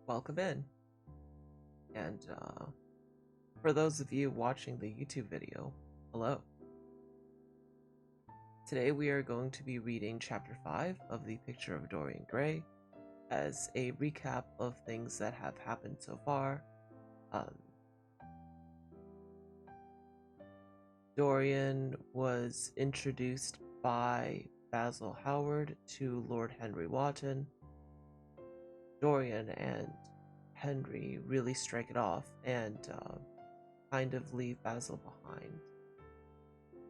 welcome in. And for those of you watching the YouTube video, hello. Today we are going to be reading Chapter 5 of The Picture of Dorian Gray as a recap of things that have happened so far. Dorian was introduced by Basil Howard to Lord Henry Wotton. Dorian and Henry really strike it off and kind of leave Basil behind.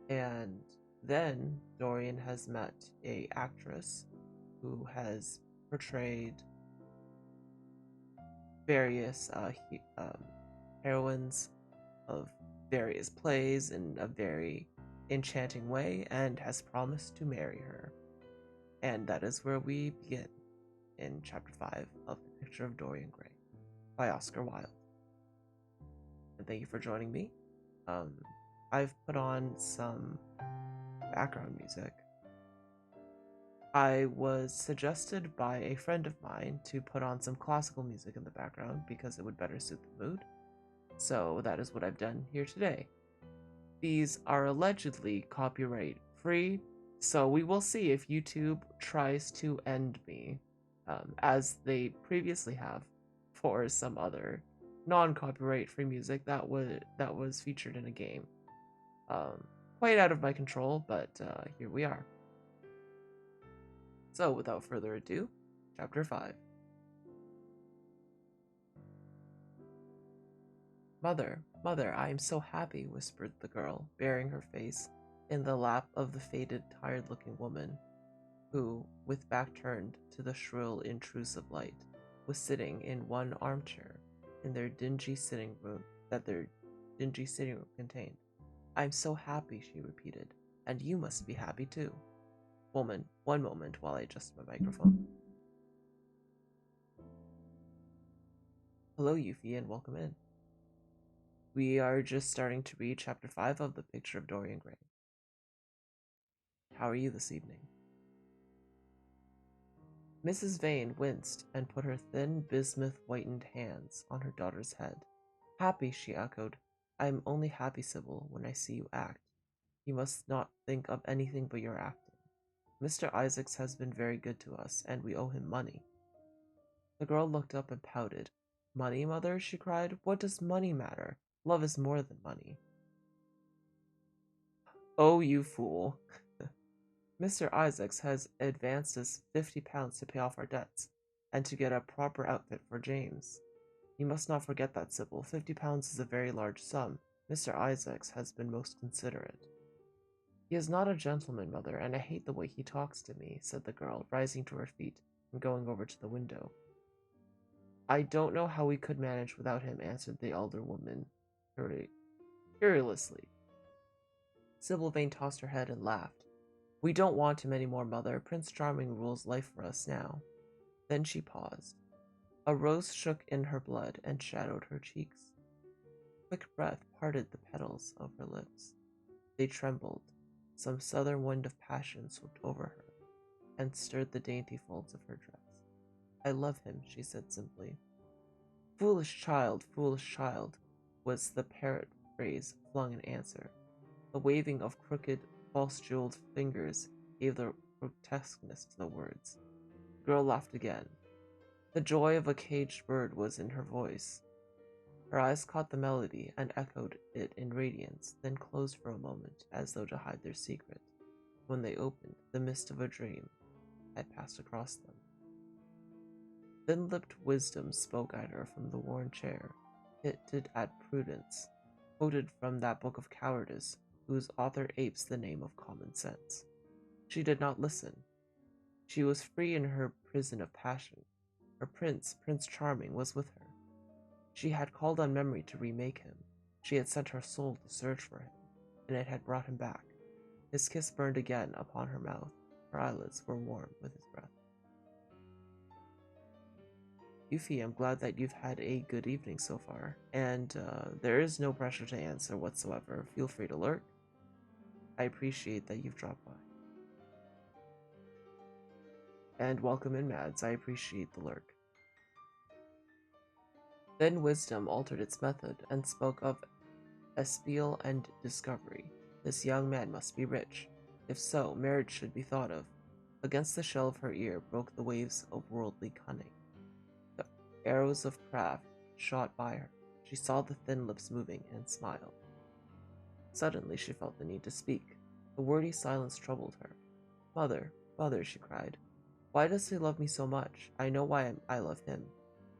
And then Dorian has met a actress who has portrayed various heroines of various plays in a very enchanting way and has promised to marry her. And that is where we begin in Chapter 5 of The Picture of Dorian Gray by Oscar Wilde. And thank you for joining me. I've put on some background music. I was suggested by a friend of mine to put on some classical music in the background because it would better suit the mood. So that is what I've done here today. These are allegedly copyright free, so we will see if YouTube tries to end me, as they previously have for some other non-copyright free music that was featured in a game. Quite out of my control, but here we are. So without further ado, Chapter 5. Mother, mother, I am so happy, whispered the girl, burying her face in the lap of the faded, tired-looking woman, who, with back turned to the shrill, intrusive light, was sitting in one armchair in their dingy sitting room contained. I'm so happy, she repeated, and you must be happy too. Woman, one moment while I adjust my microphone. Hello, Yuffie, and welcome in. We are just starting to read Chapter 5 of The Picture of Dorian Gray. How are you this evening? Mrs. Vane winced and put her thin, bismuth-whitened hands on her daughter's head. Happy, she echoed. I am only happy, Sybil, when I see you act. You must not think of anything but your acting. Mr. Isaacs has been very good to us, and we owe him money. The girl looked up and pouted. Money, mother? She cried. What does money matter? Love is more than money. Oh, you fool. Mr. Isaacs has advanced us £50 to pay off our debts, and to get a proper outfit for James. You must not forget that, Sybil. £50 is a very large sum. Mr. Isaacs has been most considerate. He is not a gentleman, mother, and I hate the way he talks to me, said the girl, rising to her feet and going over to the window. I don't know how we could manage without him, answered the elder woman querulously. Sybil Vane tossed her head and laughed. We don't want him any more, mother. Prince Charming rules life for us now. Then she paused. A rose shook in her blood and shadowed her cheeks. Quick breath parted the petals of her lips. They trembled. Some southern wind of passion swept over her and stirred the dainty folds of her dress. I love him, she said simply. Foolish child, was the parrot phrase flung in answer. The waving of crooked, false-jeweled fingers gave the grotesqueness to the words. The girl laughed again. The joy of a caged bird was in her voice. Her eyes caught the melody and echoed it in radiance, then closed for a moment as though to hide their secret. When they opened, the mist of a dream had passed across them. Thin-lipped wisdom spoke at her from the worn chair. It did add prudence, quoted from that book of cowardice whose author apes the name of common sense. She did not listen. She was free in her prison of passion. Her prince, Prince Charming, was with her. She had called on memory to remake him. She had sent her soul to search for him, and it had brought him back. His kiss burned again upon her mouth. Her eyelids were warm with his breath. Yuffie, I'm glad that you've had a good evening so far, and there is no pressure to answer whatsoever. Feel free to lurk. I appreciate that you've dropped by. And welcome in, Mads. I appreciate the lurk. Then wisdom altered its method and spoke of espial and discovery. This young man must be rich. If so, marriage should be thought of. Against the shell of her ear broke the waves of worldly cunning. The arrows of craft shot by her. She saw the thin lips moving and smiled. Suddenly she felt the need to speak. The wordy silence troubled her. Mother, mother, she cried. Why does he love me so much? I know why I love him.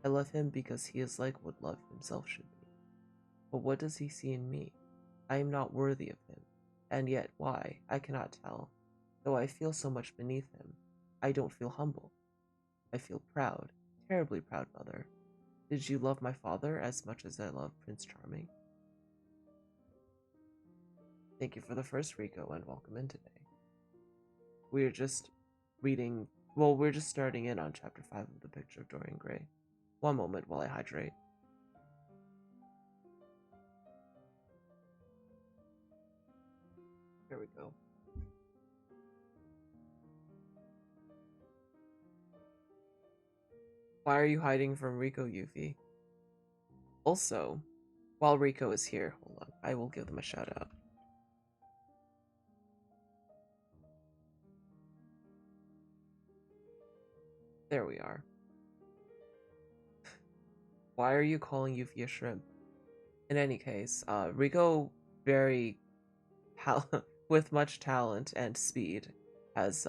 I love him because he is like what love himself should be. But what does he see in me? I am not worthy of him. And yet why, I cannot tell. Though I feel so much beneath him, I don't feel humble. I feel proud, terribly proud, mother. Did you love my father as much as I love Prince Charming? Thank you for the first Rico and welcome in today. We're just reading, well, we're just starting in on chapter 5 of the Picture of Dorian Gray. One moment while I hydrate. Here we go. Why are you hiding from Rico, Yuffie? Also, while Rico is here, hold on, I will give them a shout out. There we are. Why are you calling Yuffie a shrimp? In any case, Rico, very with much talent and speed, has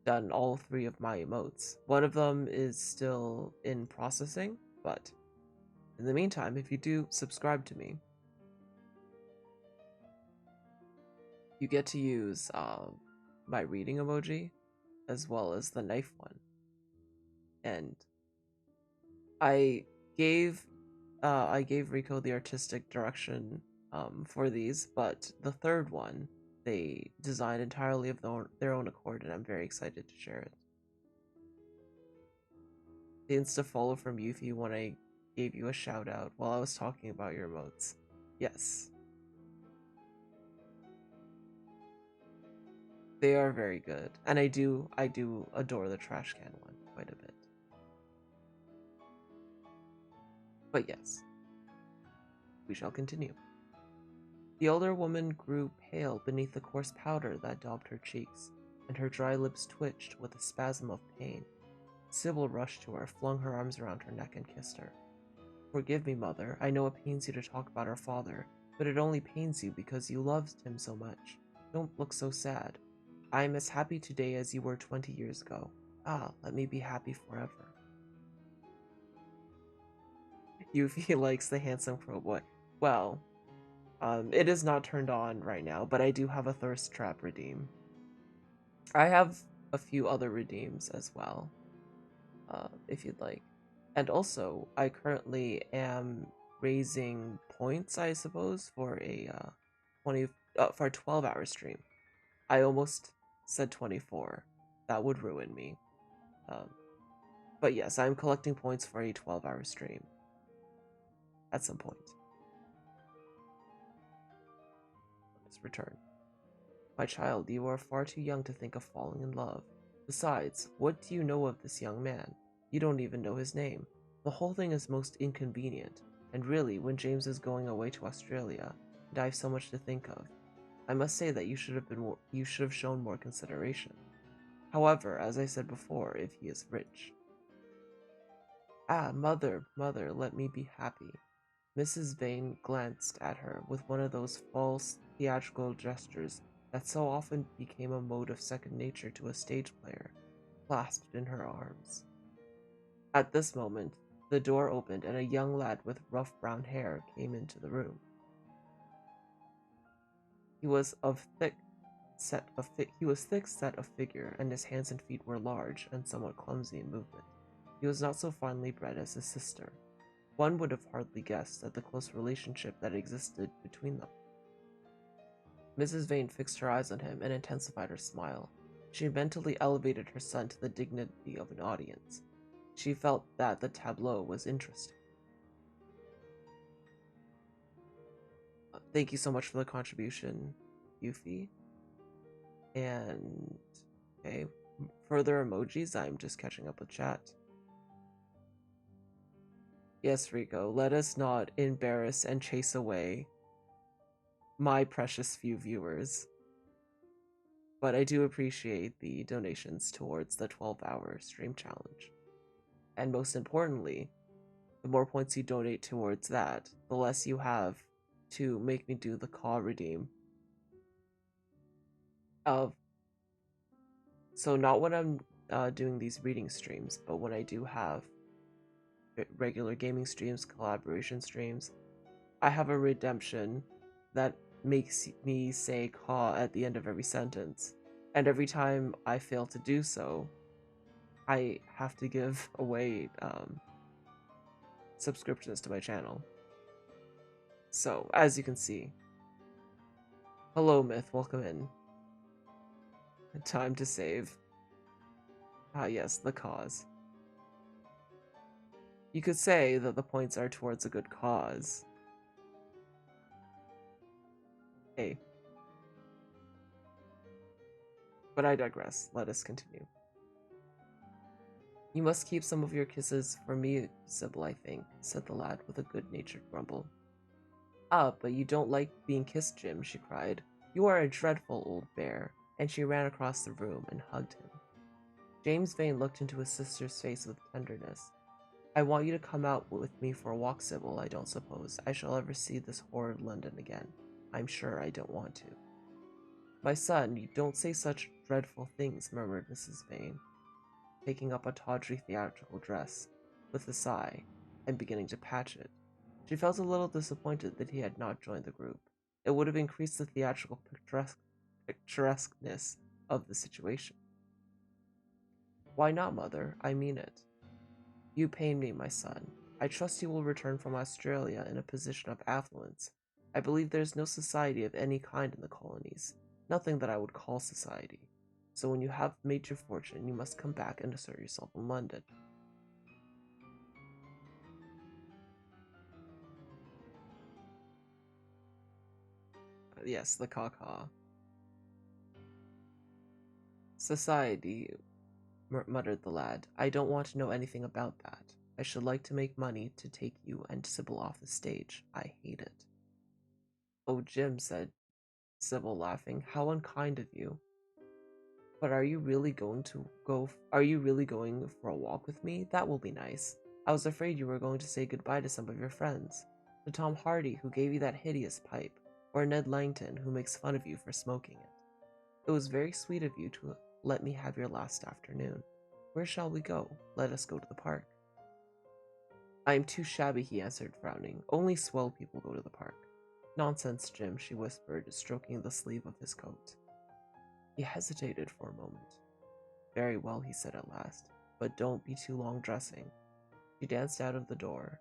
done all 3 of my emotes. One of them is still in processing, but in the meantime, if you do subscribe to me, you get to use my reading emoji as well as the knife one. And I gave Rico the artistic direction for these, but the third one they designed entirely of their own accord, and I'm very excited to share it. The insta follow from Yuffie when I gave you a shout out while I was talking about your emotes. Yes. They are very good, and I do adore the trash can one quite a bit. But yes, we shall continue. The older woman grew pale beneath the coarse powder that daubed her cheeks, and her dry lips twitched with a spasm of pain. Sybil rushed to her, flung her arms around her neck, and kissed her. Forgive me, mother. I know it pains you to talk about our father, but it only pains you because you loved him so much. Don't look so sad. I am as happy today as you were 20 years ago. Ah, let me be happy forever. Yuffie likes the handsome crow boy. Well, it is not turned on right now, but I do have a thirst trap redeem. I have a few other redeems as well, if you'd like. And also, I currently am raising points, I suppose, for a 12-hour stream. I almost said 24. That would ruin me. But yes, I'm collecting points for a 12-hour stream at some point. Let's return. My child, you are far too young to think of falling in love. Besides, what do you know of this young man? You don't even know his name. The whole thing is most inconvenient, and really, when James is going away to Australia, and I have so much to think of, I must say that you should have shown more consideration. However, as I said before, if he is rich. Ah, mother, mother, let me be happy. Mrs. Vane glanced at her with one of those false theatrical gestures that so often became a mode of second nature to a stage player, clasped in her arms. At this moment, the door opened and a young lad with rough brown hair came into the room. He was thick set of figure, and his hands and feet were large and somewhat clumsy in movement. He was not so finely bred as his sister. One would have hardly guessed at the close relationship that existed between them. Mrs. Vane fixed her eyes on him and intensified her smile. She mentally elevated her son to the dignity of an audience. She felt that the tableau was interesting. Thank you so much for the contribution, Yuffie. And, okay, further emojis, I'm just catching up with chat. Yes, Rico, let us not embarrass and chase away my precious few viewers. But I do appreciate the donations towards the 12-hour stream challenge. And most importantly, the more points you donate towards that, the less you have to make me do the call redeem of. So not when I'm doing these reading streams, but when I do have regular gaming streams, collaboration streams, I have a redemption that makes me say caw at the end of every sentence. And every time I fail to do so, I have to give away subscriptions to my channel. So, as you can see, hello Myth, welcome in. Time to save. Ah yes, the cause. You could say that the points are towards a good cause. Hey. But I digress, let us continue. You must keep some of your kisses for me, Sybil, I think, said the lad with a good-natured grumble. Ah, but you don't like being kissed, Jim, she cried. You are a dreadful old bear, and she ran across the room and hugged him. James Vane looked into his sister's face with tenderness. I want you to come out with me for a walk, Sybil. I don't suppose I shall ever see this horrid London again. I'm sure I don't want to. My son, you don't say such dreadful things, murmured Mrs. Vane, taking up a tawdry theatrical dress, with a sigh, and beginning to patch it. She felt a little disappointed that he had not joined the group. It would have increased the theatrical picturesqueness of the situation. Why not, mother? I mean it. You pain me, my son. I trust you will return from Australia in a position of affluence. I believe there is no society of any kind in the colonies, nothing that I would call society. So when you have made your fortune, you must come back and assert yourself in London. Yes, the caw-caw. Society, muttered the lad. I don't want to know anything about that. I should like to make money to take you and Sybil off the stage. I hate it. Oh, Jim, said Sybil, laughing. How unkind of you. But are you really going for a walk with me? That will be nice. I was afraid you were going to say goodbye to some of your friends. To Tom Hardy, who gave you that hideous pipe, or Ned Langton, who makes fun of you for smoking it. It was very sweet of you to let me have your last afternoon. Where shall we go? Let us go to the park. I am too shabby, he answered, frowning. Only swell people go to the park. Nonsense, Jim, she whispered, stroking the sleeve of his coat. He hesitated for a moment. Very well, he said at last, but don't be too long dressing. She danced out of the door.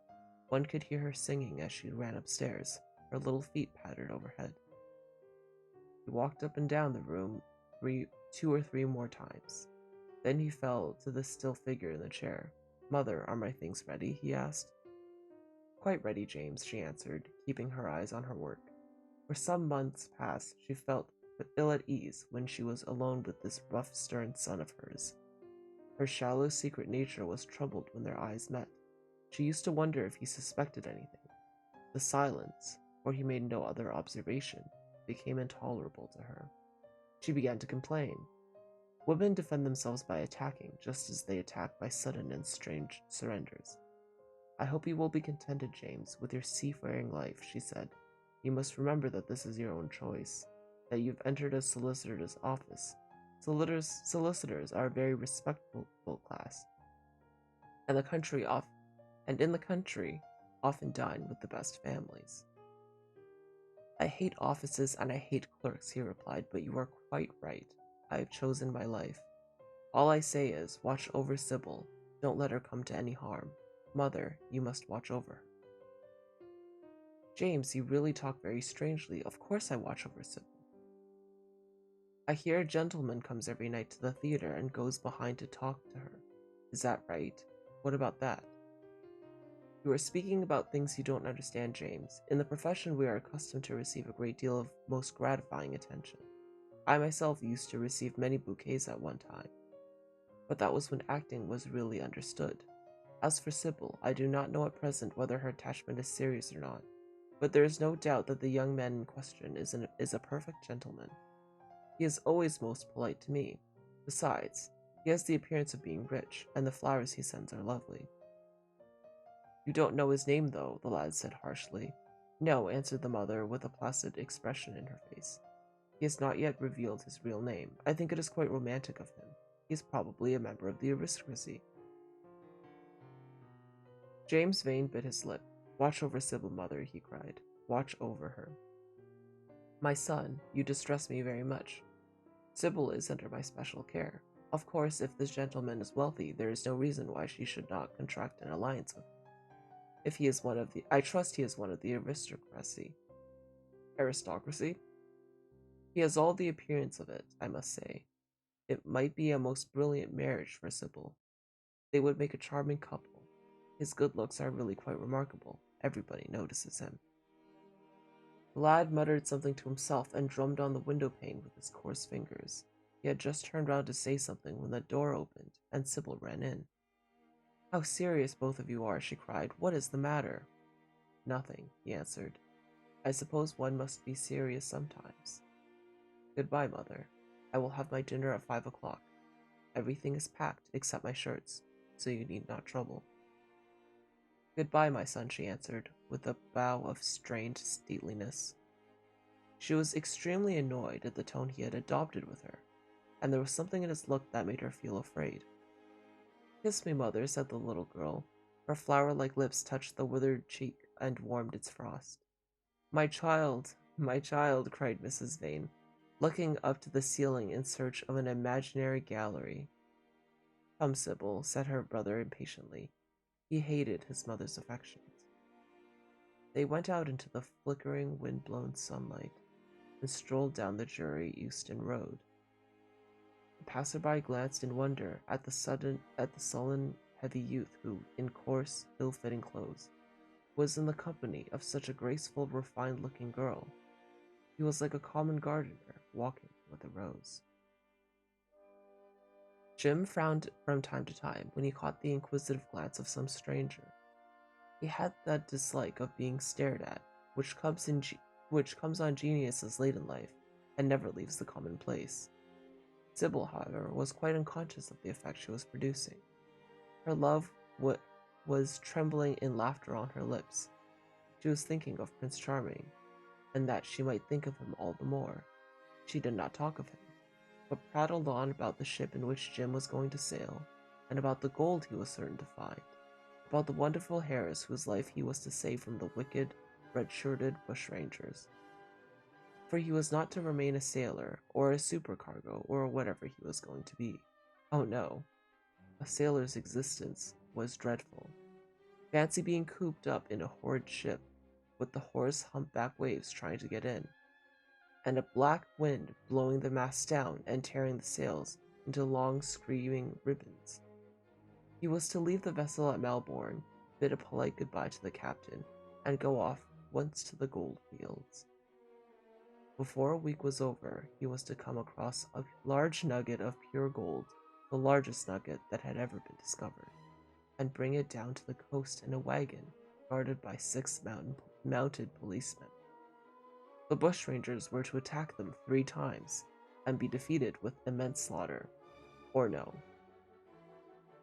One could hear her singing as she ran upstairs. Her little feet pattered overhead. He walked up and down the room 2 or 3 more times. Then he fell to the still figure in the chair. Mother, are my things ready? He asked. Quite ready, James, she answered, keeping her eyes on her work. For some months past, she felt ill at ease when she was alone with this rough, stern son of hers. Her shallow, secret nature was troubled when their eyes met. She used to wonder if he suspected anything. The silence, for he made no other observation, became intolerable to her. She began to complain. Women defend themselves by attacking, just as they attack by sudden and strange surrenders. I hope you will be contented, James, with your seafaring life, she said. You must remember that this is your own choice, that you've entered a solicitor's office. Solicitors are a very respectable class, and in the country often dine with the best families. I hate offices and I hate clerks, he replied, but you are quite right. I have chosen my life. All I say is, watch over Sybil. Don't let her come to any harm. Mother, you must watch over her. James, you really talk very strangely. Of course I watch over Sybil. I hear a gentleman comes every night to the theater and goes behind to talk to her. Is that right? What about that? You are speaking about things you don't understand, James. In the profession, we are accustomed to receive a great deal of most gratifying attention. I myself used to receive many bouquets at one time. But that was when acting was really understood. As for Sybil, I do not know at present whether her attachment is serious or not, but there is no doubt that the young man in question is a perfect gentleman. He is always most polite to me. Besides, he has the appearance of being rich, and the flowers he sends are lovely. You don't know his name, though, the lad said harshly. No, answered the mother with a placid expression in her face. He has not yet revealed his real name. I think it is quite romantic of him. He is probably a member of the aristocracy. James Vane bit his lip. Watch over Sybil, mother, he cried. Watch over her. My son, you distress me very much. Sybil is under my special care. Of course, if this gentleman is wealthy, there is no reason why she should not contract an alliance with him. If he is one of the— I trust he is one of the aristocracy. Aristocracy? He has all the appearance of it, I must say. It might be a most brilliant marriage for Sybil. They would make a charming couple. His good looks are really quite remarkable. Everybody notices him. The lad muttered something to himself and drummed on the window pane with his coarse fingers. He had just turned round to say something when the door opened, and Sybil ran in. How serious both of you are, she cried. What is the matter? Nothing, he answered. I suppose one must be serious sometimes. Goodbye, mother. I will have my dinner at 5 o'clock. Everything is packed except my shirts, so you need not trouble. Goodbye, my son, she answered, with a bow of strained stateliness. She was extremely annoyed at the tone he had adopted with her, and there was something in his look that made her feel afraid. Kiss me, mother, said the little girl. Her flower-like lips touched the withered cheek and warmed its frost. My child, cried Mrs. Vane, looking up to the ceiling in search of an imaginary gallery. Come, Sybil, said her brother impatiently. He hated his mother's affections. They went out into the flickering, wind-blown sunlight and strolled down the Drury Euston Road. The passerby glanced in wonder at the sullen, heavy youth who, in coarse, ill-fitting clothes, was in the company of such a graceful, refined-looking girl. He was like a common gardener walking with a rose. Jim frowned from time to time when he caught the inquisitive glance of some stranger. He had that dislike of being stared at, which comes on geniuses late in life, and never leaves the commonplace. Sybil, however, was quite unconscious of the effect she was producing. Her love was trembling in laughter on her lips. She was thinking of Prince Charming, and that she might think of him all the more. She did not talk of him, but prattled on about the ship in which Jim was going to sail, and about the gold he was certain to find, about the wonderful hares whose life he was to save from the wicked, red-shirted bushrangers. For he was not to remain a sailor, or a supercargo, or whatever he was going to be. Oh no, a sailor's existence was dreadful. Fancy being cooped up in a horrid ship, with the hoarse, humpback waves trying to get in, and a black wind blowing the masts down and tearing the sails into long, screaming ribbons. He was to leave the vessel at Melbourne, bid a polite goodbye to the captain, and go off once to the gold fields. Before a week was over, he was to come across a large nugget of pure gold, the largest nugget that had ever been discovered, and bring it down to the coast in a wagon guarded by 6 mounted policemen. The bushrangers were to attack them 3 times and be defeated with immense slaughter. Or no.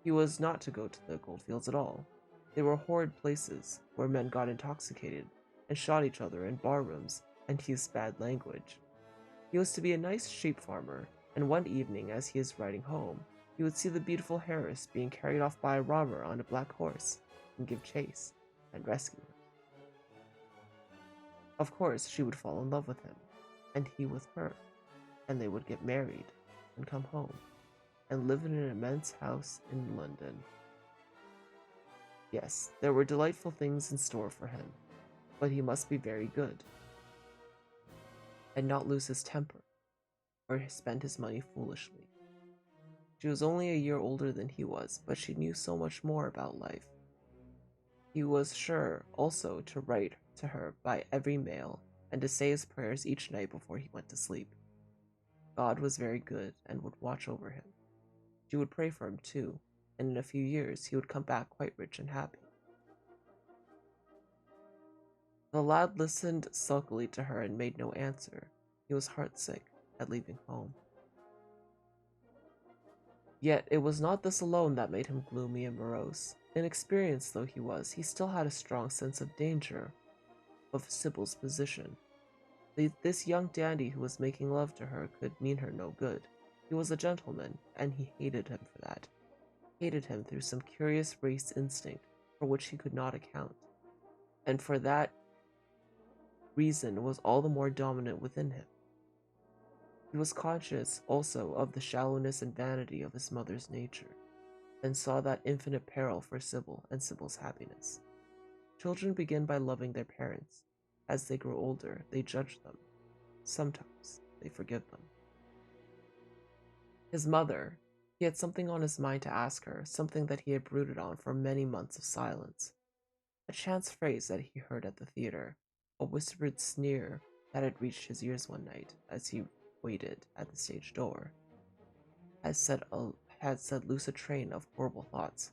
He was not to go to the goldfields at all. They were horrid places where men got intoxicated and shot each other in barrooms and used bad language. He was to be a nice sheep farmer, and one evening as he is riding home, he would see the beautiful heiress being carried off by a robber on a black horse and give chase and rescue her. Of course, she would fall in love with him, and he with her, and they would get married and come home and live in an immense house in London. Yes, there were delightful things in store for him, but he must be very good and not lose his temper or spend his money foolishly. She was only a year older than he was, but she knew so much more about life. He was sure also to write to her by every mail and to say his prayers each night before he went to sleep. God was very good and would watch over him. She would pray for him too, and in a few years he would come back quite rich and happy. The lad listened sulkily to her and made no answer. He was heartsick at leaving home. Yet it was not this alone that made him gloomy and morose. Inexperienced though he was, he still had a strong sense of danger of Sybil's position. This young dandy who was making love to her could mean her no good. He was a gentleman, and he hated him for that. Hated him through some curious race instinct for which he could not account. And for that reason was all the more dominant within him. He was conscious also of the shallowness and vanity of his mother's nature, and saw that infinite peril for Sybil and Sybil's happiness. Children begin by loving their parents. As they grow older, they judge them. Sometimes they forgive them. His mother, he had something on his mind to ask her, something that he had brooded on for many months of silence. A chance phrase that he heard at the theater, a whispered sneer that had reached his ears one night as he waited at the stage door, had set loose a train of horrible thoughts.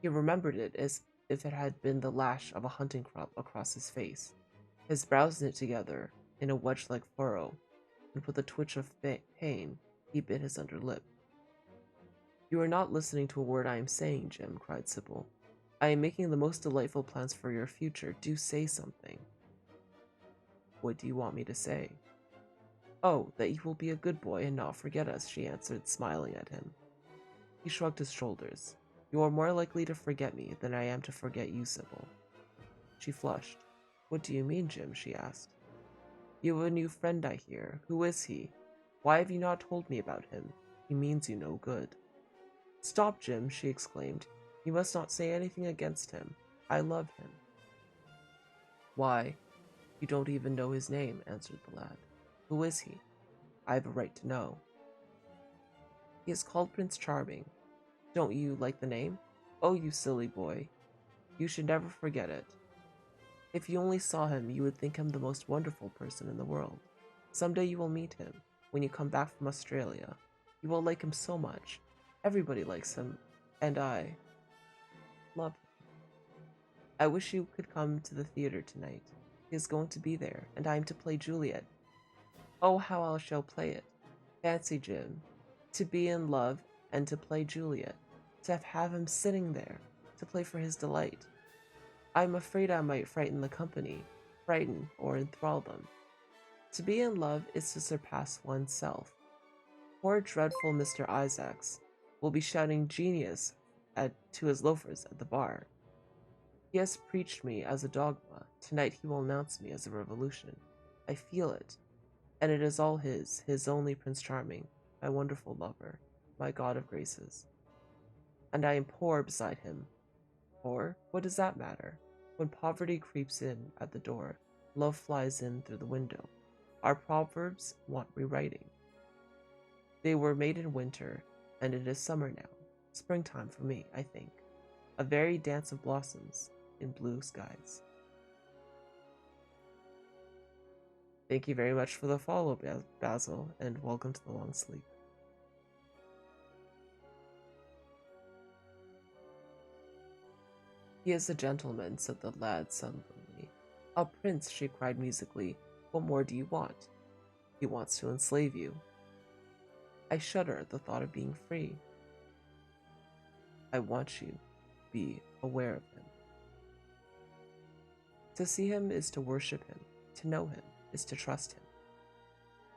He remembered it as if it had been the lash of a hunting crop across his face, his brows knit together in a wedge-like furrow, and with a twitch of pain, he bit his under lip. "You are not listening to a word I am saying, Jim," cried Sybil. "I am making the most delightful plans for your future. Do say something." "What do you want me to say?" "Oh, that you will be a good boy and not forget us," she answered, smiling at him. He shrugged his shoulders. "You are more likely to forget me than I am to forget you, Sybil." She flushed. "What do you mean, Jim?" she asked. "You have a new friend, I hear. Who is he? Why have you not told me about him? He means you no good." "Stop, Jim," she exclaimed. "You must not say anything against him. I love him." "Why, you don't even know his name," answered the lad. "Who is he? I have a right to know." "He is called Prince Charming. Don't you like the name? Oh, you silly boy. You should never forget it. If you only saw him, you would think him the most wonderful person in the world. Someday you will meet him, when you come back from Australia. You will like him so much. Everybody likes him, and I love him. I wish you could come to the theater tonight. He is going to be there, and I am to play Juliet. Oh, how I shall play it. Fancy, Jim, to be in love and to play Juliet, to have him sitting there, to play for his delight. I'm afraid I might frighten the company, frighten or enthrall them. To be in love is to surpass oneself. Poor dreadful Mr. Isaacs will be shouting genius to his loafers at the bar. He has preached me as a dogma. Tonight he will announce me as a revolution. I feel it. And it is all his only Prince Charming, my wonderful lover, my god of graces. And I am poor beside him. Poor? What does that matter? When poverty creeps in at the door, love flies in through the window. Our proverbs want rewriting. They were made in winter, and it is summer now. Springtime for me, I think. A very dance of blossoms in blue skies. Thank you very much for the follow, Basil, and welcome to the long sleep. "He is a gentleman," said the lad sullenly. "A prince," she cried musically. "What more do you want? He wants to enslave you." I shudder at the thought of being free. I want you to be aware of him. To see him is to worship him. To know him is to trust him.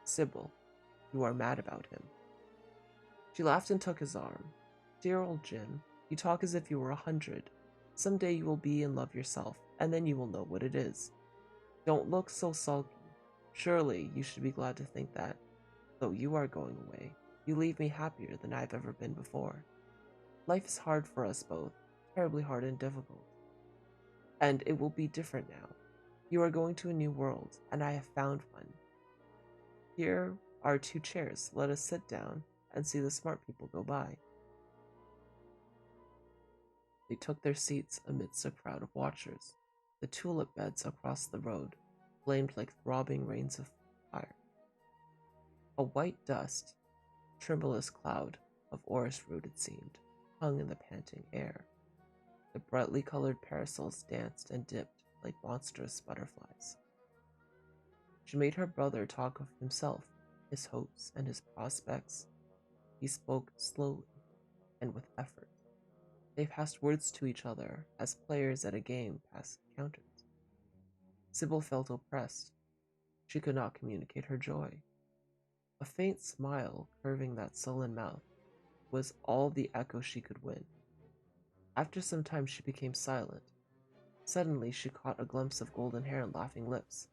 Sybil, you are mad about him. She laughed and took his arm. "Dear old Jim, you talk as if you were 100. Some day you will be in love yourself, and then you will know what it is. Don't look so sulky. Surely you should be glad to think that, though you are going away, you leave me happier than I've ever been before. Life is hard for us both, terribly hard and difficult. And it will be different now. You are going to a new world, and I have found one. Here are 2 chairs. Let us sit down and see the smart people go by." They took their seats amidst a crowd of watchers. The tulip beds across the road flamed like throbbing rains of fire. A white dust, tremulous cloud of orris root it seemed, hung in the panting air. The brightly colored parasols danced and dipped like monstrous butterflies. She made her brother talk of himself, his hopes, and his prospects. He spoke slowly and with effort. They passed words to each other as players at a game pass counters. Sybil felt oppressed. She could not communicate her joy. A faint smile curving that sullen mouth was all the echo she could win. After some time she became silent. Suddenly she caught a glimpse of golden hair and laughing lips,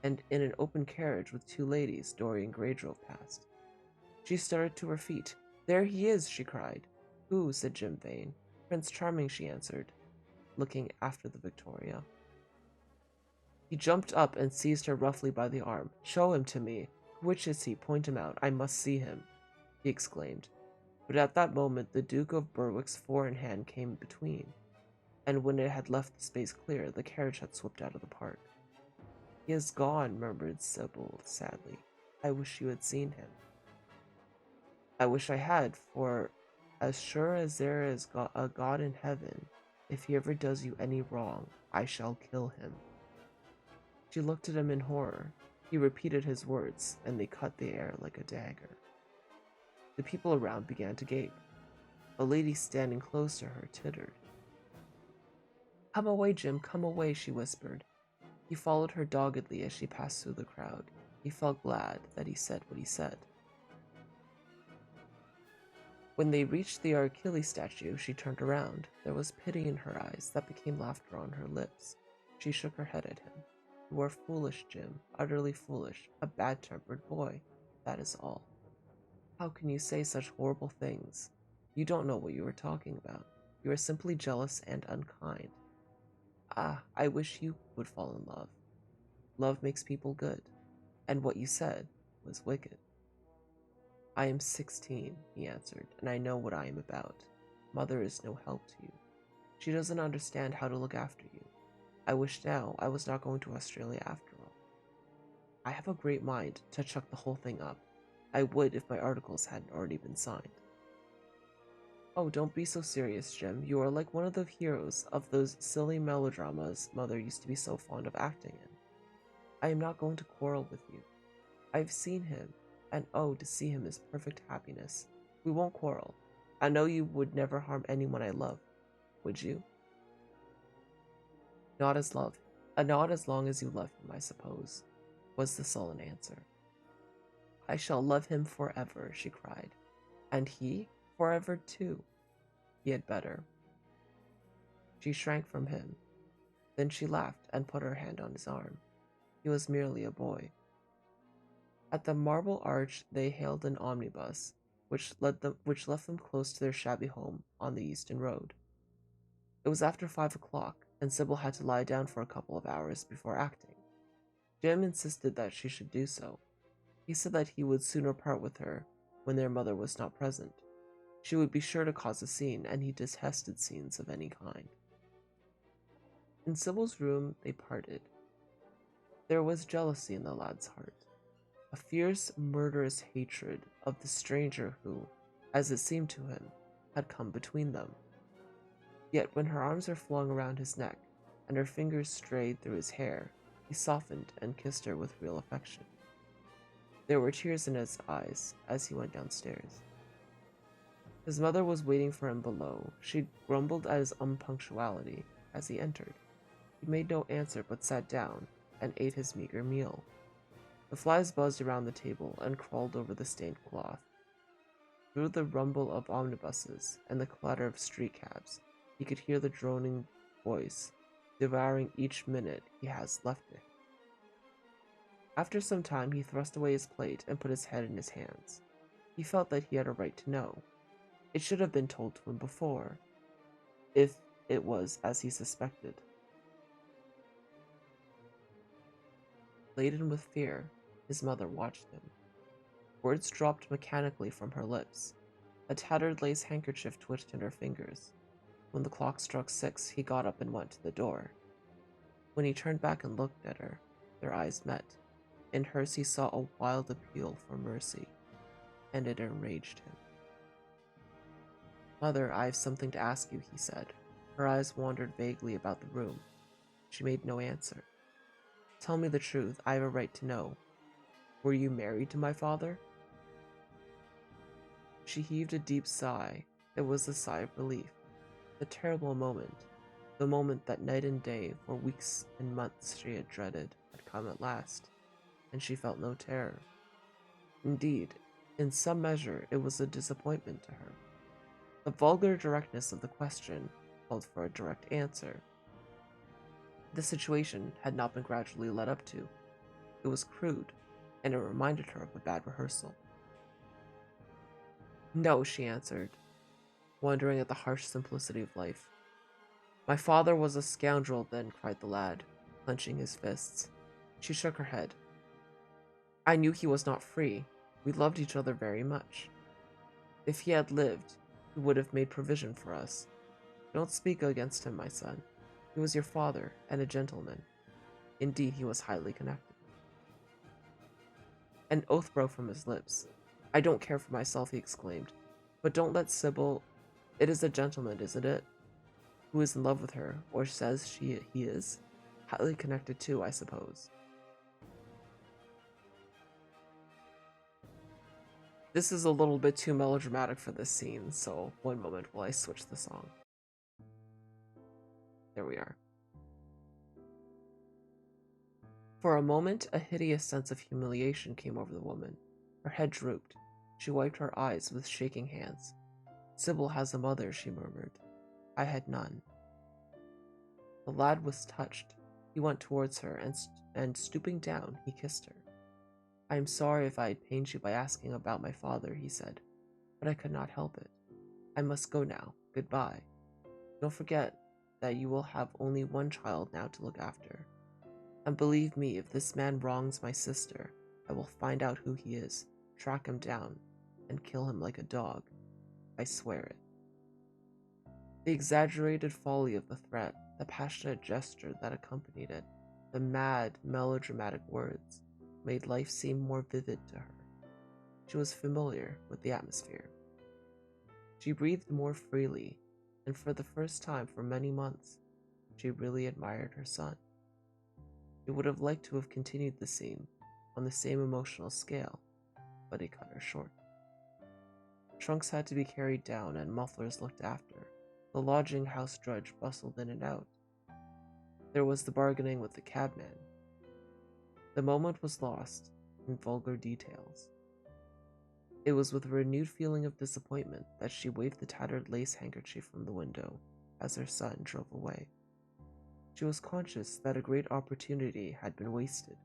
and in an open carriage with two ladies, Dorian Gray drove past. She started to her feet. "There he is!" she cried. "Who?" said Jim Vane. "Prince Charming," she answered, looking after the Victoria. He jumped up and seized her roughly by the arm. "Show him to me. Which is he? Point him out. I must see him," he exclaimed. But at that moment the Duke of Berwick's four-in-hand came between, and when it had left the space clear, the carriage had swept out of the park. "He is gone," murmured Sybil sadly. "I wish you had seen him." "I wish I had, for as sure as there is a God in heaven, if he ever does you any wrong, I shall kill him." She looked at him in horror. He repeated his words, and they cut the air like a dagger. The people around began to gape. A lady standing close to her tittered. "Come away, Jim, come away," she whispered. He followed her doggedly as she passed through the crowd. He felt glad that he said what he said. When they reached the Achilles statue, she turned around. There was pity in her eyes that became laughter on her lips. She shook her head at him. "You are foolish, Jim, utterly foolish, a bad-tempered boy, that is all. How can you say such horrible things? You don't know what you are talking about. You are simply jealous and unkind. Ah, I wish you would fall in love. Love makes people good, and what you said was wicked." "I am 16, he answered, "and I know what I am about. Mother is no help to you. She doesn't understand how to look after you. I wish now I was not going to Australia after all. I have a great mind to chuck the whole thing up. I would if my articles hadn't already been signed." "Oh, don't be so serious, Jim. You are like one of the heroes of those silly melodramas Mother used to be so fond of acting in. I am not going to quarrel with you. I've seen him, and oh, to see him is perfect happiness. We won't quarrel. I know you would never harm anyone I love, would you?" "Not as long as you love him, I suppose," was the sullen answer. "I shall love him forever," she cried. "And he? Forever, too. He had better." She shrank from him. Then she laughed and put her hand on his arm. He was merely a boy. At the Marble Arch they hailed an omnibus, which left them close to their shabby home on the Euston Road. It was after 5 o'clock, and Sybil had to lie down for a couple of hours before acting. Jim insisted that she should do so. He said that he would sooner part with her when their mother was not present. She would be sure to cause a scene, and he detested scenes of any kind. In Sybil's room they parted. There was jealousy in the lad's heart, a fierce, murderous hatred of the stranger who, as it seemed to him, had come between them. Yet when her arms were flung around his neck, and her fingers strayed through his hair, he softened and kissed her with real affection. There were tears in his eyes as he went downstairs. His mother was waiting for him below. She grumbled at his unpunctuality as he entered. He made no answer but sat down and ate his meager meal. The flies buzzed around the table and crawled over the stained cloth. Through the rumble of omnibuses and the clatter of street cabs, he could hear the droning voice, devouring each minute he has left it. After some time, he thrust away his plate and put his head in his hands. He felt that he had a right to know. It should have been told to him before, if it was as he suspected. Laden with fear, his mother watched him. Words dropped mechanically from her lips. A tattered lace handkerchief twitched in her fingers. When the clock struck 6, he got up and went to the door. When he turned back and looked at her, their eyes met. In hers he saw a wild appeal for mercy, and it enraged him. Mother, I have something to ask you, he said. Her eyes wandered vaguely about the room. She made no answer. Tell me the truth, I have a right to know. Were you married to my father? She heaved a deep sigh. It was a sigh of relief. The terrible moment, the moment that night and day for weeks and months she had dreaded, had come at last, and she felt no terror. Indeed, in some measure, it was a disappointment to her. The vulgar directness of the question called for a direct answer. The situation had not been gradually led up to. It was crude, and it reminded her of a bad rehearsal. No, she answered, wondering at the harsh simplicity of life. My father was a scoundrel then, cried the lad, clenching his fists. She shook her head. I knew he was not free. We loved each other very much. If he had lived, he would have made provision for us. Don't speak against him, my son. He was your father, and a gentleman. Indeed, he was highly connected. An oath broke from his lips. I don't care for myself, he exclaimed. But don't let Sybil... It is a gentleman, isn't it? Who is in love with her, or says he is? Highly connected too, I suppose. This is a little bit too melodramatic for this scene, so one moment while I switch the song. There we are. For a moment, a hideous sense of humiliation came over the woman. Her head drooped. She wiped her eyes with shaking hands. Sybil has a mother, she murmured. I had none. The lad was touched. He went towards her, and stooping down, he kissed her. I am sorry if I had pained you by asking about my father, he said, but I could not help it. I must go now. Goodbye. Don't forget that you will have only one child now to look after. And believe me, if this man wrongs my sister, I will find out who he is, track him down, and kill him like a dog. I swear it. The exaggerated folly of the threat, the passionate gesture that accompanied it, the mad, melodramatic words, made life seem more vivid to her. She was familiar with the atmosphere. She breathed more freely, and for the first time for many months, she really admired her son. She would have liked to have continued the scene on the same emotional scale, but he cut her short. Trunks had to be carried down and mufflers looked after. The lodging house drudge bustled in and out. There was the bargaining with the cabman. The moment was lost in vulgar details. It was with a renewed feeling of disappointment that she waved the tattered lace handkerchief from the window as her son drove away. She was conscious that a great opportunity had been wasted.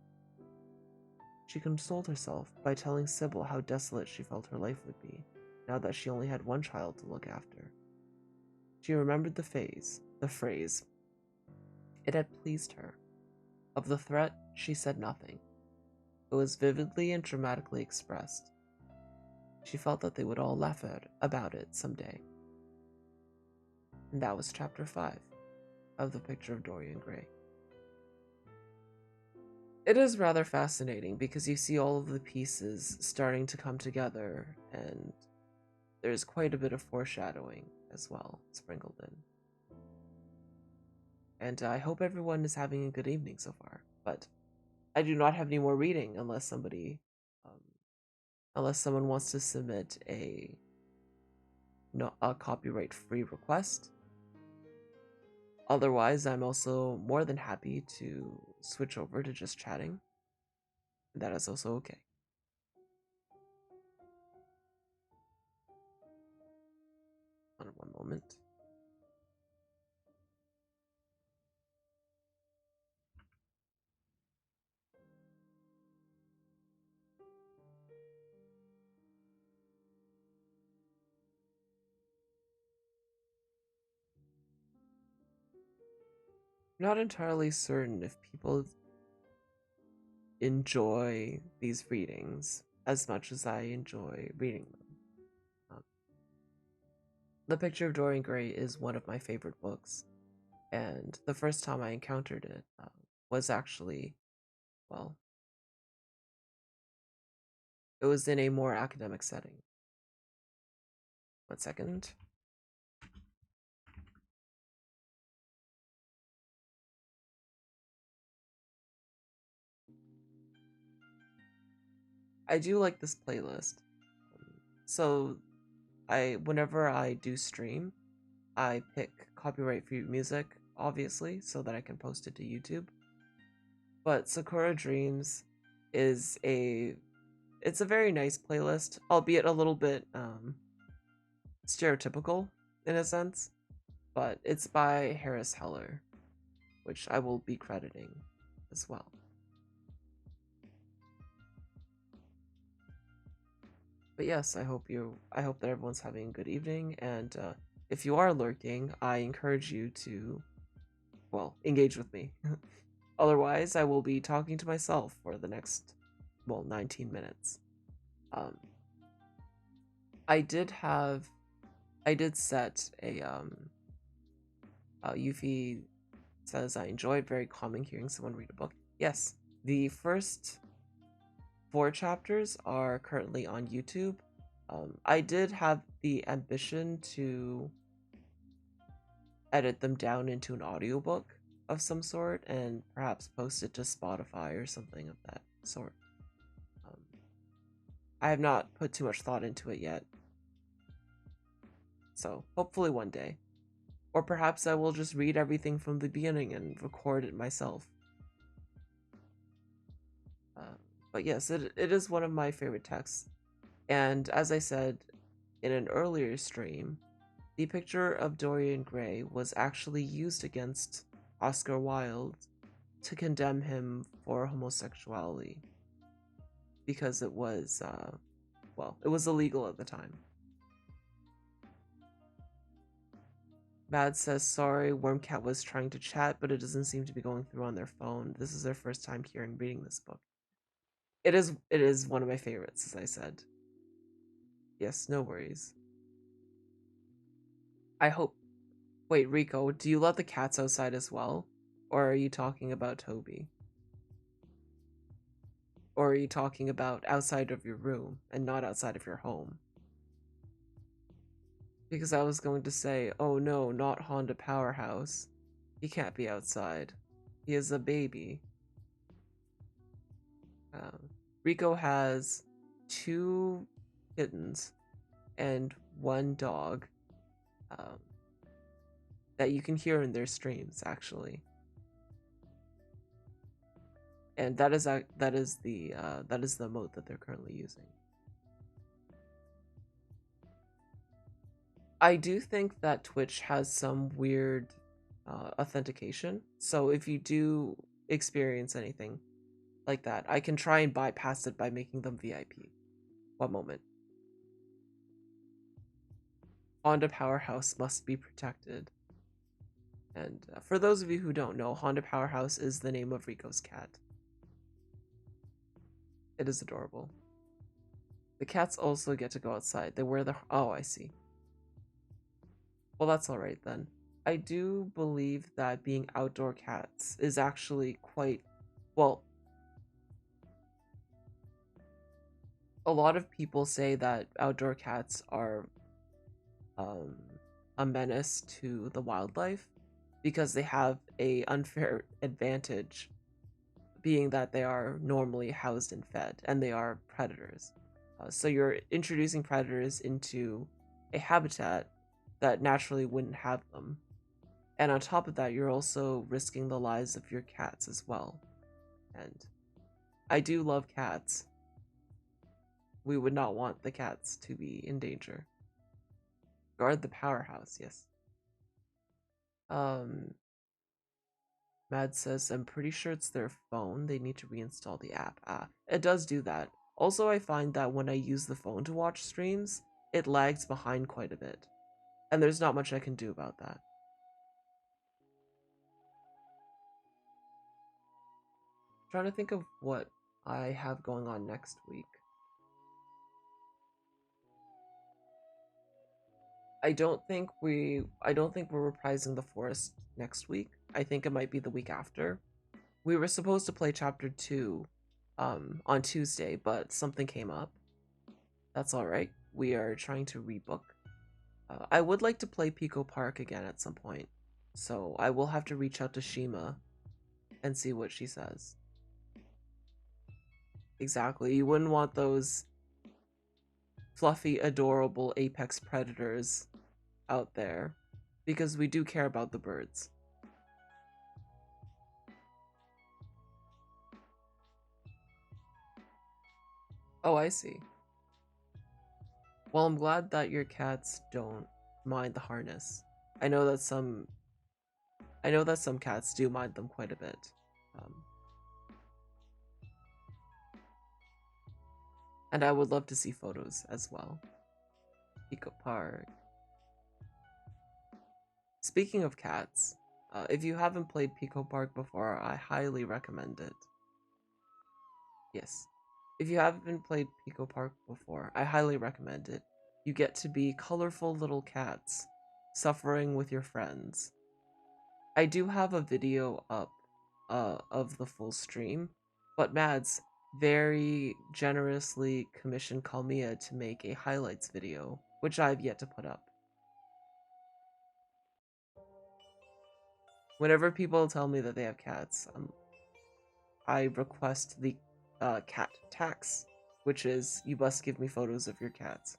She consoled herself by telling Sybil how desolate she felt her life would be, now that she only had one child to look after. She remembered the phrase. It had pleased her. Of the threat, she said nothing. It was vividly and dramatically expressed. She felt that they would all laugh about it someday. And that was chapter 5 of The Picture of Dorian Gray. It is rather fascinating because you see all of the pieces starting to come together, and there's quite a bit of foreshadowing as well sprinkled in. And I hope everyone is having a good evening so far, but I do not have any more reading unless someone wants to submit a copyright-free request. Otherwise, I'm also more than happy to switch over to just chatting. That is also okay. One moment. Not entirely certain if people enjoy these readings as much as I enjoy reading them. The Picture of Dorian Gray is one of my favorite books, and the first time I encountered it was actually, well, it was in a more academic setting. 1 second. I do like this playlist. So whenever I do stream, I pick copyright-free music, obviously, so that I can post it to YouTube. But Sakura Dreams is it's a very nice playlist, albeit a little bit stereotypical in a sense, but it's by Harris Heller, which I will be crediting as well. But yes, I hope that everyone's having a good evening, and if you are lurking, I encourage you to, well, engage with me. Otherwise, I will be talking to myself for the next, well, 19 minutes. Um, I did set a, Yuffie says, I enjoyed, very calming hearing someone read a book. Yes, the first 4 chapters are currently on YouTube. I did have the ambition to edit them down into an audiobook of some sort and perhaps post it to Spotify or something of that sort. I have not put too much thought into it yet. So, hopefully one day. Or perhaps I will just read everything from the beginning and record it myself. But yes, it is one of my favorite texts. And as I said in an earlier stream, the picture of Dorian Gray was actually used against Oscar Wilde to condemn him for homosexuality. Because it was, well, it was illegal at the time. Mad says, sorry, Wormcat was trying to chat, but it doesn't seem to be going through on their phone. This is their first time hearing reading this book. It is one of my favorites, as I said. Yes, no worries. I hope... Wait, Rico, do you let the cats outside as well? Or are you talking about Toby? Or are you talking about outside of your room and not outside of your home? Because I was going to say, oh no, not Honda Powerhouse. He can't be outside. He is a baby. Rico has 2 kittens and 1 dog that you can hear in their streams, actually. And that is the emote that they're currently using. I do think that Twitch has some weird authentication. So if you do experience anything like that, I can try and bypass it by making them VIP. One moment. Honda Powerhouse must be protected. And for those of you who don't know, Honda Powerhouse is the name of Rico's cat. It is adorable. The cats also get to go outside. They wear the... Oh, I see. Well, that's alright then. I do believe that being outdoor cats is actually quite... Well, a lot of people say that outdoor cats are a menace to the wildlife because they have a unfair advantage, being that they are normally housed and fed, and they are predators. So you're introducing predators into a habitat that naturally wouldn't have them. And on top of that, you're also risking the lives of your cats as well. And I do love cats. We would not want the cats to be in danger. Guard the powerhouse, yes. Mad says, I'm pretty sure it's their phone. They need to reinstall the app. It does do that. Also, I find that when I use the phone to watch streams, it lags behind quite a bit. And there's not much I can do about that. I'm trying to think of what I have going on next week. I don't think we're reprising The Forest next week. I think it might be the week after. We were supposed to play chapter 2 on Tuesday, but something came up. That's alright. We are trying to rebook. I would like to play Pico Park again at some point, so I will have to reach out to Shima and see what she says. Exactly. You wouldn't want those fluffy, adorable apex predators out there because we do care about the birds. Oh, I see. Well, I'm glad that your cats don't mind the harness. I know that some I know that some cats do mind them quite a bit. Um, and I would love to see photos as well. Pico Park. Speaking of cats, if you haven't played Pico Park before, I highly recommend it. Yes. If you haven't played Pico Park before, I highly recommend it. You get to be colorful little cats, suffering with your friends. I do have a video up of the full stream, but Mads very generously commissioned Kalmia to make a highlights video, which I've yet to put up. Whenever people tell me that they have cats, I request the cat tax, which is you must give me photos of your cats.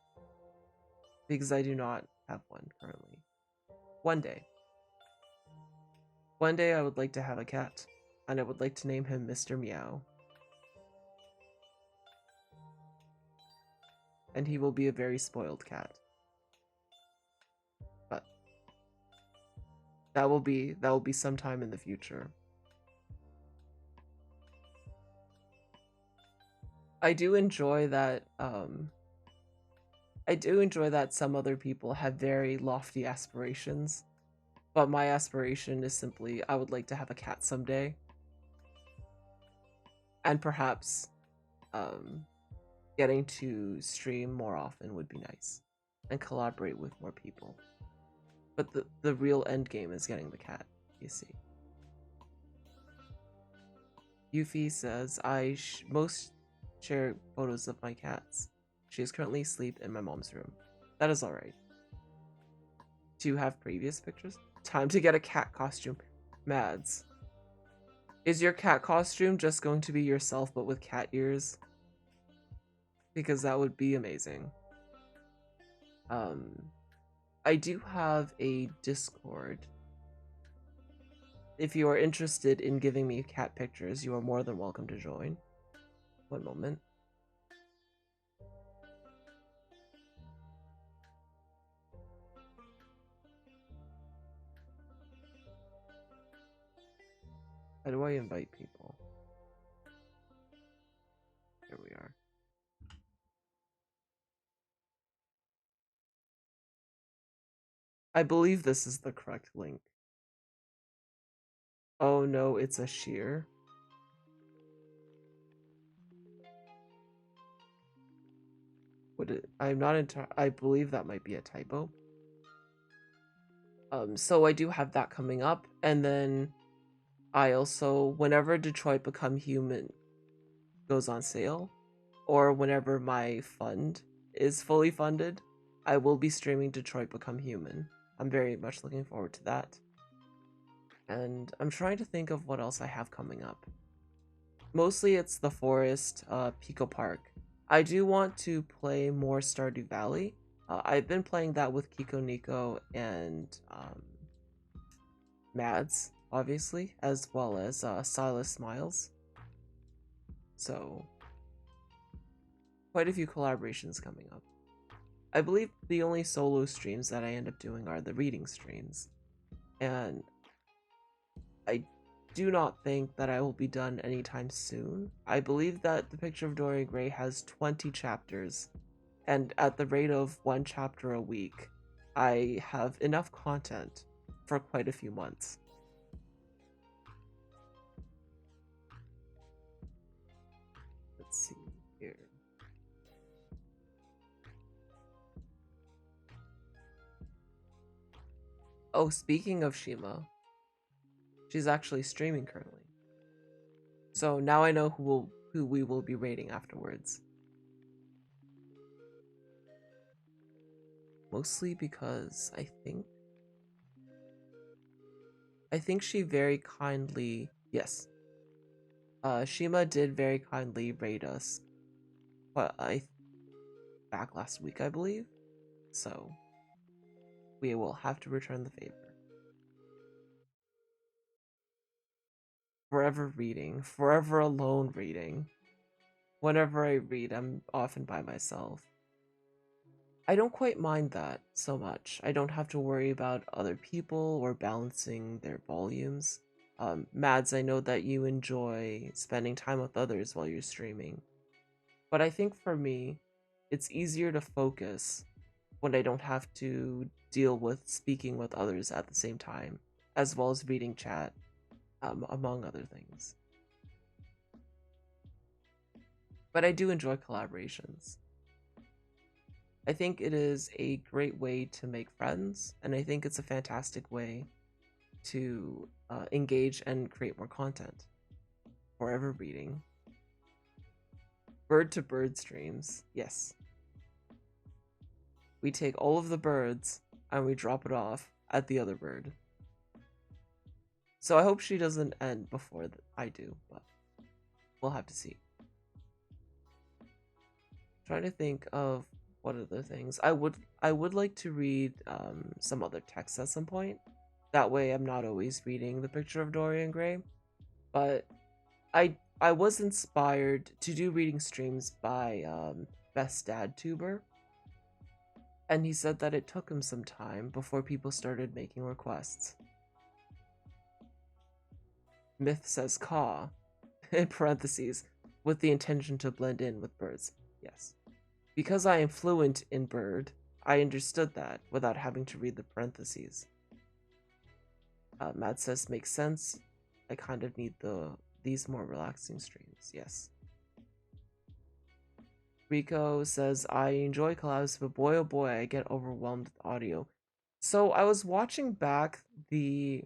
Because I do not have one currently. One day. One day I would like to have a cat, and I would like to name him Mr. Meow. And he will be a very spoiled cat. But that will be sometime in the future. I do enjoy that some other people have very lofty aspirations, but my aspiration is simply I would like to have a cat someday. And perhaps um getting to stream more often would be nice and collaborate with more people. But the real end game is getting the cat, you see. Yuffie says, most share photos of my cats. She is currently asleep in my mom's room. That is alright. Do you have previous pictures? Time to get a cat costume. Mads. Is your cat costume just going to be yourself but with cat ears? Because that would be amazing. I do have a Discord. If you are interested in giving me cat pictures, you are more than welcome to join. One moment. How do I invite people? Here we are. I believe this is the correct link. Oh no, it's a shear. I'm not I believe that might be a typo. So I do have that coming up, and then I also, whenever Detroit Become Human goes on sale, or whenever my fund is fully funded, I will be streaming Detroit Become Human. I'm very much looking forward to that. And I'm trying to think of what else I have coming up. Mostly it's the Forest, Pico Park. I do want to play more Stardew Valley. I've been playing that with Kiko Nico and Mads, obviously, as well as Silas Smiles. So, quite a few collaborations coming up. I believe the only solo streams that I end up doing are the reading streams. And I do not think that I will be done anytime soon. I believe that The Picture of Dorian Gray has 20 chapters, and at the rate of one chapter a week, I have enough content for quite a few months. Let's see here. Oh, speaking of Shima, she's actually streaming currently. So now I know who we will be rating afterwards. Mostly because I think she very kindly, yes. Shima did very kindly raid us, but back last week, I believe. So we will have to return the favor. Forever reading, forever alone reading. Whenever I read, I'm often by myself. I don't quite mind that so much. I don't have to worry about other people or balancing their volumes. Mads, I know that you enjoy spending time with others while you're streaming. But I think for me, it's easier to focus when I don't have to deal with speaking with others at the same time, as well as reading chat, among other things. But I do enjoy collaborations. I think it is a great way to make friends, and I think it's a fantastic way to engage and create more content. Forever reading. Bird to bird streams. Yes. We take all of the birds and we drop it off at the other bird. So I hope she doesn't end before I do, but we'll have to see. Trying to think of what other things. I would like to read some other texts at some point. That way I'm not always reading the picture of Dorian Gray. But I was inspired to do reading streams by Best Dad Tuber. And he said that it took him some time before people started making requests. Myth says caw, in parentheses, with the intention to blend in with birds. Yes. Because I am fluent in bird, I understood that without having to read the parentheses. Matt says makes sense. I kind of need these more relaxing streams. Yes. Rico says I enjoy collabs, but boy oh boy, I get overwhelmed with audio. So I was watching back the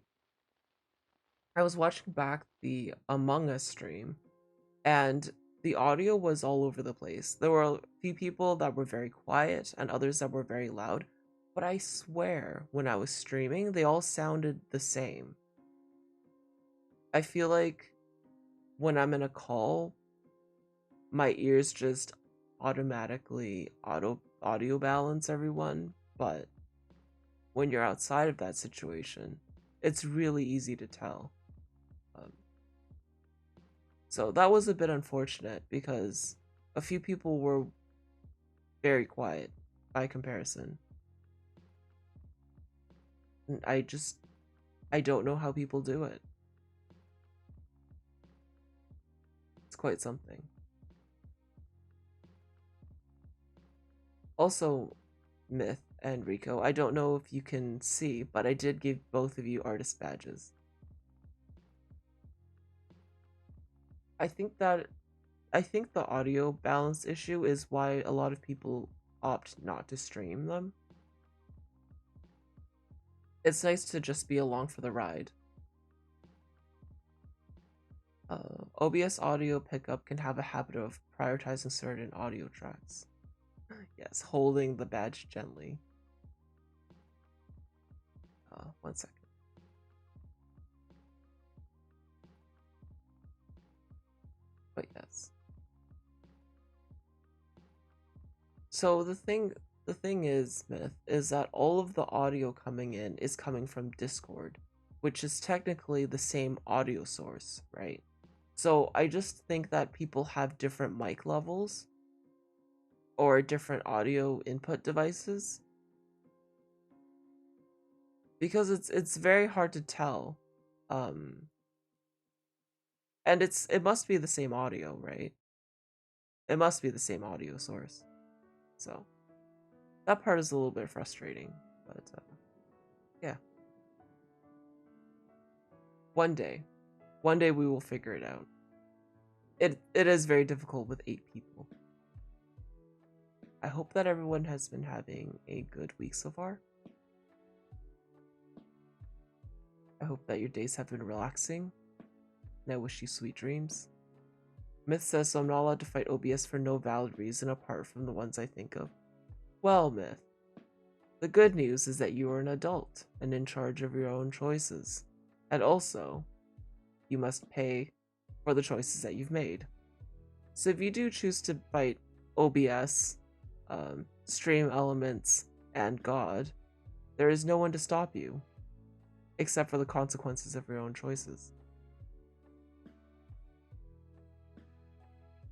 Among Us stream, and the audio was all over the place. There were a few people that were very quiet and others that were very loud, but I swear when I was streaming, they all sounded the same. I feel like when I'm in a call, my ears just automatically audio balance everyone, but when you're outside of that situation, it's really easy to tell. So that was a bit unfortunate because a few people were very quiet by comparison. And I don't know how people do it. It's quite something. Also, Myth and Rico, I don't know if you can see, but I did give both of you artist badges. I think the audio balance issue is why a lot of people opt not to stream them. It's nice to just be along for the ride. OBS audio pickup can have a habit of prioritizing certain audio tracks. Yes, holding the badge gently. 1 second. But yes. So the thing is, Myth, is that all of the audio coming in is coming from Discord, which is technically the same audio source, right? So I just think that people have different mic levels or different audio input devices. Because it's very hard to tell. And it must be the same audio, right? It must be the same audio source. So that part is a little bit frustrating, but yeah. One day we will figure it out. It is very difficult with 8 people. I hope that everyone has been having a good week so far. I hope that your days have been relaxing, and I wish you sweet dreams. Myth says, so I'm not allowed to fight OBS for no valid reason apart from the ones I think of. Well, Myth, the good news is that you are an adult and in charge of your own choices. And also, you must pay for the choices that you've made. So if you do choose to fight OBS, stream elements, and God, there is no one to stop you, except for the consequences of your own choices.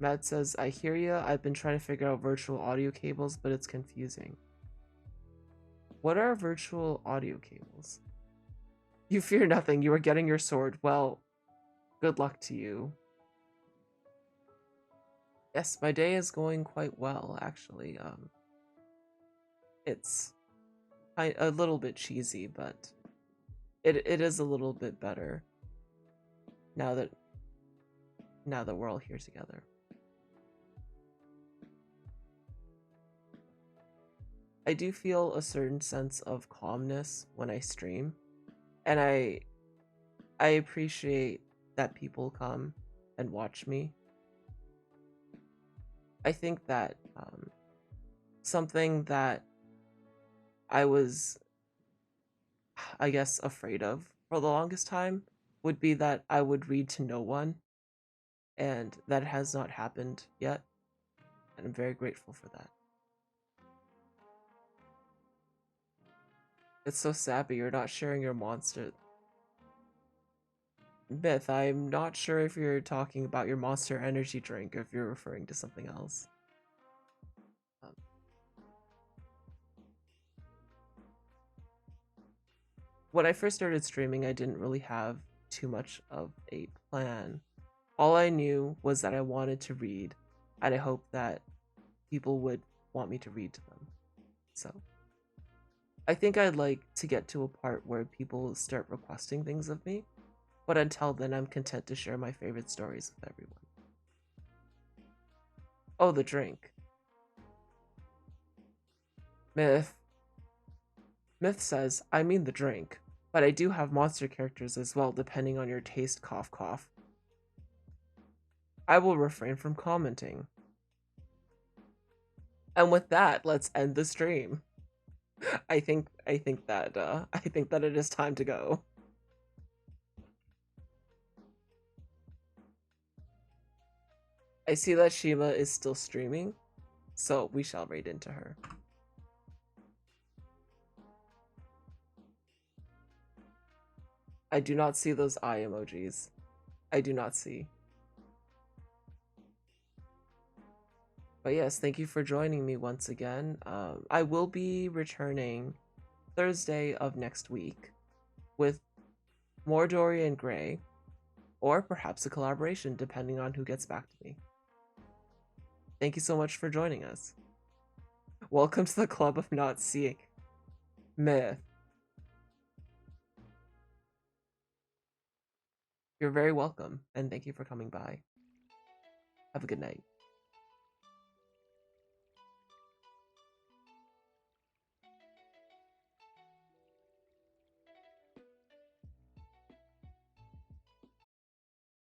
Matt says, I hear ya. I've been trying to figure out virtual audio cables, but it's confusing. What are virtual audio cables? You fear nothing. You are getting your sword. Well, good luck to you. Yes, my day is going quite well, actually. It's a little bit cheesy, but it is a little bit better now that we're all here together. I do feel a certain sense of calmness when I stream, and I appreciate that people come and watch me. I think that something that I was, I guess, afraid of for the longest time would be that I would read to no one, and that has not happened yet, and I'm very grateful for that. It's so sad, but you're not sharing your monster. Myth, I'm not sure if you're talking about your Monster Energy drink or if you're referring to something else. When I first started streaming, I didn't really have too much of a plan. All I knew was that I wanted to read, and I hoped that people would want me to read to them. So I think I'd like to get to a part where people start requesting things of me, but until then, I'm content to share my favorite stories with everyone. Oh, the drink. Myth. Myth says, I mean the drink, but I do have monster characters as well, depending on your taste, cough cough. I will refrain from commenting. And with that, let's end the stream. I think that it is time to go. I see that Shima is still streaming, so we shall raid into her. I do not see those eye emojis. I do not see. But yes, thank you for joining me once again. I will be returning Thursday of next week with more Dorian Gray, or perhaps a collaboration, depending on who gets back to me. Thank you so much for joining us. Welcome to the club of not seeing. Myth. You're very welcome, and thank you for coming by. Have a good night.